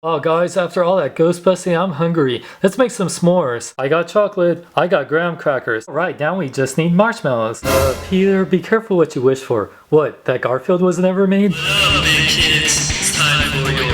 Oh guys, after all that ghost busting, I'm hungry. Let's make some s'mores. I got chocolate, I got graham crackers. Alright, now we just need marshmallows. Peter, be careful what you wish for. What, that Garfield was never made? Hello, big kids. It's time for your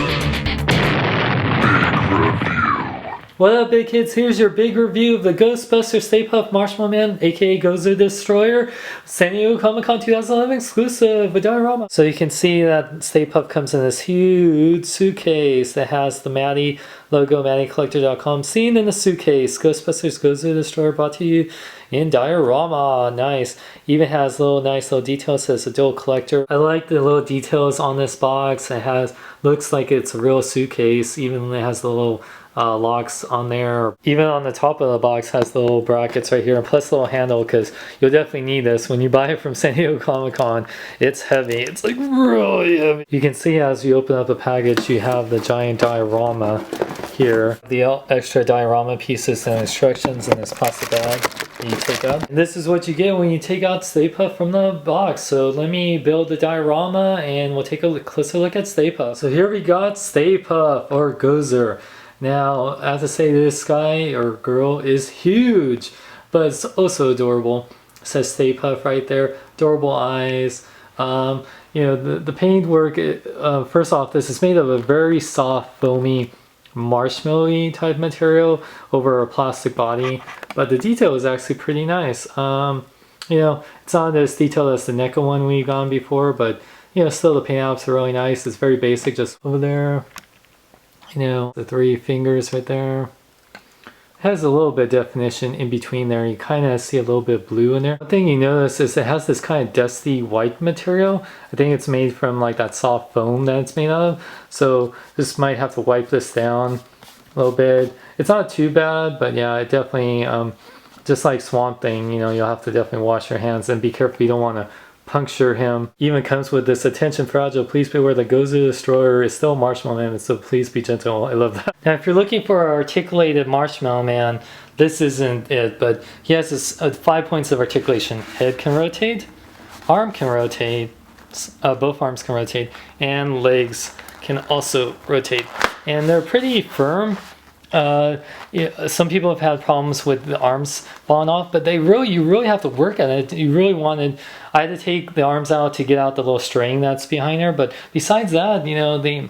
What up, big kids? Here's your big review of the Ghostbusters Stay Puft Marshmallow Man, aka Gozer Destroyer, San Diego Comic-Con 2011 exclusive with Diorama. So you can see that Stay Puft comes in this huge suitcase that has the Maddie logo, MaddieCollector.com. Seen in the suitcase, Ghostbusters Gozer Destroyer brought to you in Diorama. Nice. Even has nice little details. It says adult collector. I like the little details on this box. It looks like it's a real suitcase. Even it has the little locks on there. Even on the top of the box has the little brackets right here, and plus the little handle, because you'll definitely need this when you buy it from San Diego Comic-Con. It's heavy. It's like really heavy. You can see as you open up the package, you have the giant diorama here. The extra diorama pieces and instructions in this plastic bag that you take out. And this is what you get when you take out Stay Puft from the box. So let me build the diorama and we'll take a closer look at Stay Puft. So here we got Stay Puft, or Gozer. Now, I have to say this guy or girl is huge, but it's also adorable. It says Stay Puft right there. Adorable eyes. You know, the paint work, first off, this is made of a very soft, foamy, marshmallowy type material over a plastic body, but the detail is actually pretty nice. You know, it's not as detailed as the NECA one we've gone before, but you know, still the paint apps are really nice. It's very basic, just over there. You know, the three fingers right there. It has a little bit of definition in between there. You kind of see a little bit of blue in there. One thing you notice is it has this kind of dusty white material. I think it's made from like that soft foam that it's made out of. So this might have to wipe this down a little bit. It's not too bad, but yeah, it definitely, just like Swamp Thing, you know, you'll have to definitely wash your hands and be careful you don't want to puncture him. Even comes with this attention fragile, please beware, the Gozer Destroyer is still Marshmallow Man, so please be gentle. I love that. Now if you're looking for an articulated Marshmallow Man, this isn't it, but he has this 5 points of articulation. Head can rotate, arm can rotate, both arms can rotate, and legs can also rotate. And they're pretty firm. Yeah, some people have had problems with the arms falling off, but you really have to work at it. I had to take the arms out to get out the little string that's behind there, but besides that, you know, the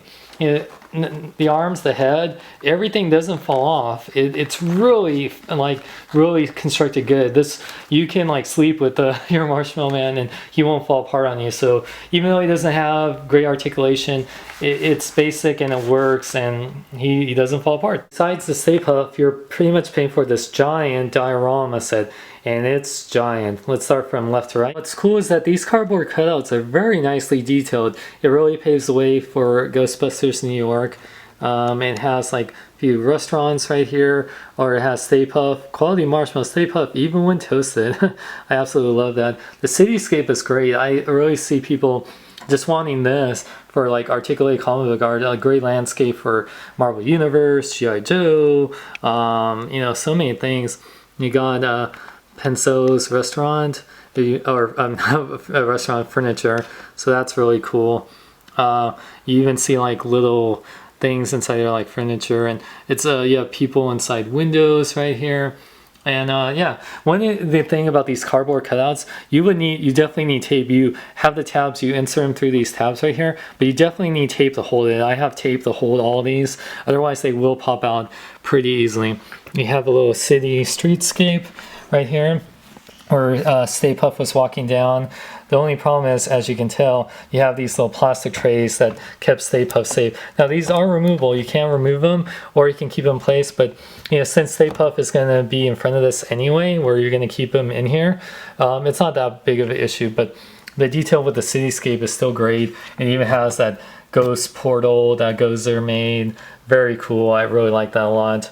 arms, the head, everything doesn't fall off. It's really really constructed good. You can like sleep with your Marshmallow Man and he won't fall apart on you. So even though he doesn't have great articulation, it's basic and it works, and he doesn't fall apart. Besides the Stay Puft, you're pretty much paying for this giant diorama set, and it's giant. Let's start from left to right. What's cool is that these cardboard cutouts are very nicely detailed. It really paves the way for Ghostbusters New York. It has like a few restaurants right here, or it has Stay Puft, quality marshmallow Stay Puft, even when toasted. I absolutely love that. The cityscape is great. I really see people just wanting this for like articulated comic book art, a great landscape for Marvel Universe, G.I. Joe, you know, so many things. You got Penso's restaurant, or restaurant furniture, so that's really cool. You even see like little things inside there like furniture, and it's you have people inside windows right here. And yeah, the thing about these cardboard cutouts, you definitely need tape. You have the tabs, you insert them through these tabs right here, but you definitely need tape to hold it. I have tape to hold all these, otherwise they will pop out pretty easily. You have a little city streetscape right here where Stay Puft was walking down. The only problem is, as you can tell, you have these little plastic trays that kept Stay Puft safe. Now these are removable. You can remove them or you can keep them in place, but you know, since Stay Puft is going to be in front of this anyway, where you're going to keep them in here, it's not that big of an issue. But the detail with the cityscape is still great, and even has that ghost portal that Gozer made. Very cool. I really like that a lot.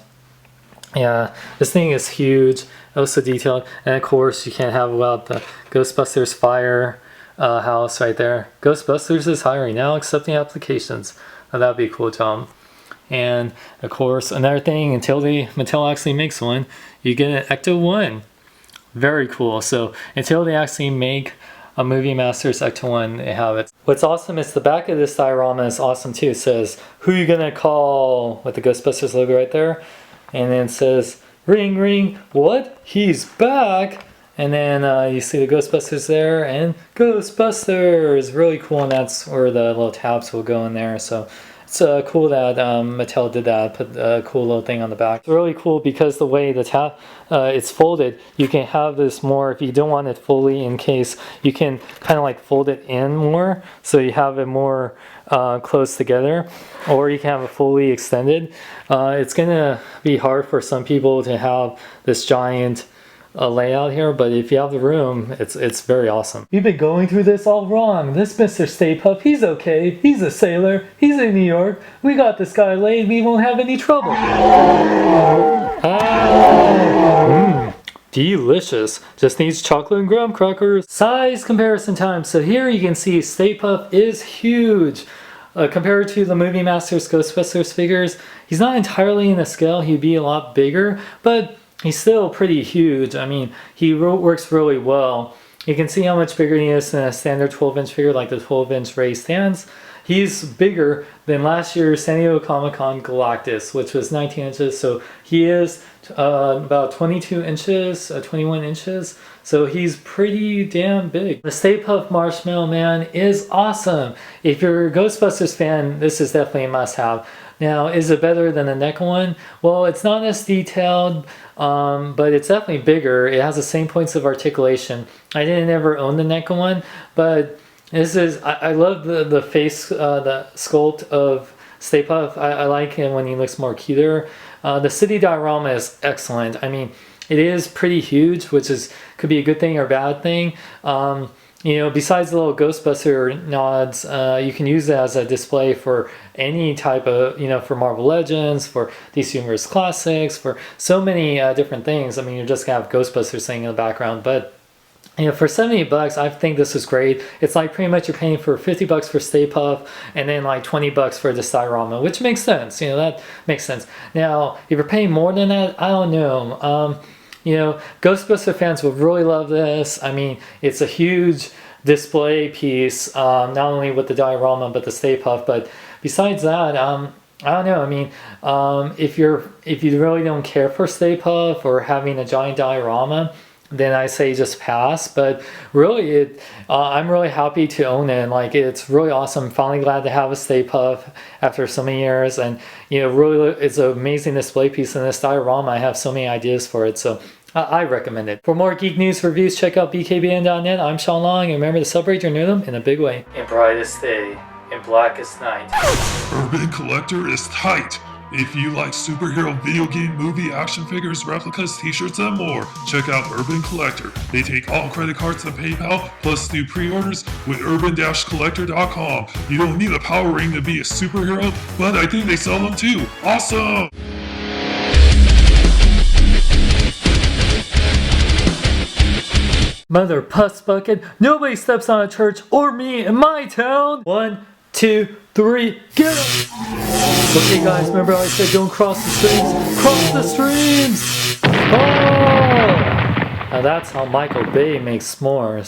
Yeah, this thing is huge, also detailed, and of course you can't have without the Ghostbusters fire house right there. Ghostbusters is hiring now, accepting applications. Now, that'd be a cool, Tom. And of course, another thing, until Mattel actually makes one, you get an Ecto-1. Very cool. So until they actually make a Movie Masters Ecto-1, they have it. What's awesome is the back of this diorama is awesome too. It says, "Who you gonna call?" with the Ghostbusters logo right there. And then it says, "Ring, ring, what? He's back." And then you see the Ghostbusters there, and Ghostbusters! Really cool, and that's where the little tabs will go in there. So it's cool that Mattel did that, put a cool little thing on the back. It's really cool because the way the tab it's folded, you can have this more, if you don't want it fully encased, you can kind of like fold it in more, so you have it more close together, or you can have it fully extended. It's gonna be hard for some people to have this giant layout here, but if you have the room, it's very awesome. You've been going through this all wrong. This Mr. Stay Puft, he's okay. He's a sailor. He's in New York. We got this guy laid. We won't have any trouble. Delicious. Just needs chocolate and graham crackers. Size comparison time. So here you can see Stay Puft is huge. Compared to the Movie Masters Ghostbusters figures, he's not entirely in the scale. He'd be a lot bigger, but he's still pretty huge. I mean, he works really well. You can see how much bigger he is than a standard 12-inch figure, like the 12-inch raised hands. He's bigger than last year's San Diego Comic-Con Galactus, which was 19 inches. So he is about 22 inches, 21 inches. So he's pretty damn big. The Stay Puft Marshmallow Man is awesome. If you're a Ghostbusters fan, this is definitely a must-have. Now, is it better than the NECA one? Well, it's not as detailed, but it's definitely bigger. It has the same points of articulation. I didn't ever own the NECA one, but this is, I love the face, the sculpt of Stay Puft. I like him when he looks more cuter. The city diorama is excellent. I mean, it is pretty huge, which could be a good thing or a bad thing. You know, besides the little Ghostbuster nods, you can use it as a display for any type of, you know, for Marvel Legends, for DC Universe Classics, for so many different things. I mean, you're just gonna have Ghostbusters sitting in the background, but you know, for 70 bucks, I think this is great. It's like pretty much you're paying for 50 bucks for Stay Puft and then like 20 bucks for this diorama, which makes sense. You know, that makes sense. Now, if you're paying more than that, I don't know. You know, Ghostbuster fans will really love this. I mean, it's a huge display piece, not only with the diorama, but the Stay Puft. But besides that, I don't know. I mean, if you really don't care for Stay Puft or having a giant diorama, then I say just pass. But really, I'm really happy to own it. And like, it's really awesome. Finally glad to have a Stay Puft after so many years. And you know, really, it's an amazing display piece. And this diorama, I have so many ideas for it. So I recommend it. For more geek news reviews, check out bkbn.net. I'm Sean Long, and remember to celebrate your nerdom in a big way. In brightest day, in blackest night. Urban Collector is tight. If you like superhero video game, movie, action figures, replicas, t-shirts, and more, check out Urban Collector. They take all credit cards and PayPal, plus do pre-orders with urban-collector.com. You don't need a power ring to be a superhero, but I think they sell them too. Awesome! Mother Puss Bucket, nobody steps on a church or me in my town. 1, 2, 3, get up! Okay guys, remember how I said don't cross the streams? Cross the streams! Oh! Now that's how Michael Bay makes s'mores.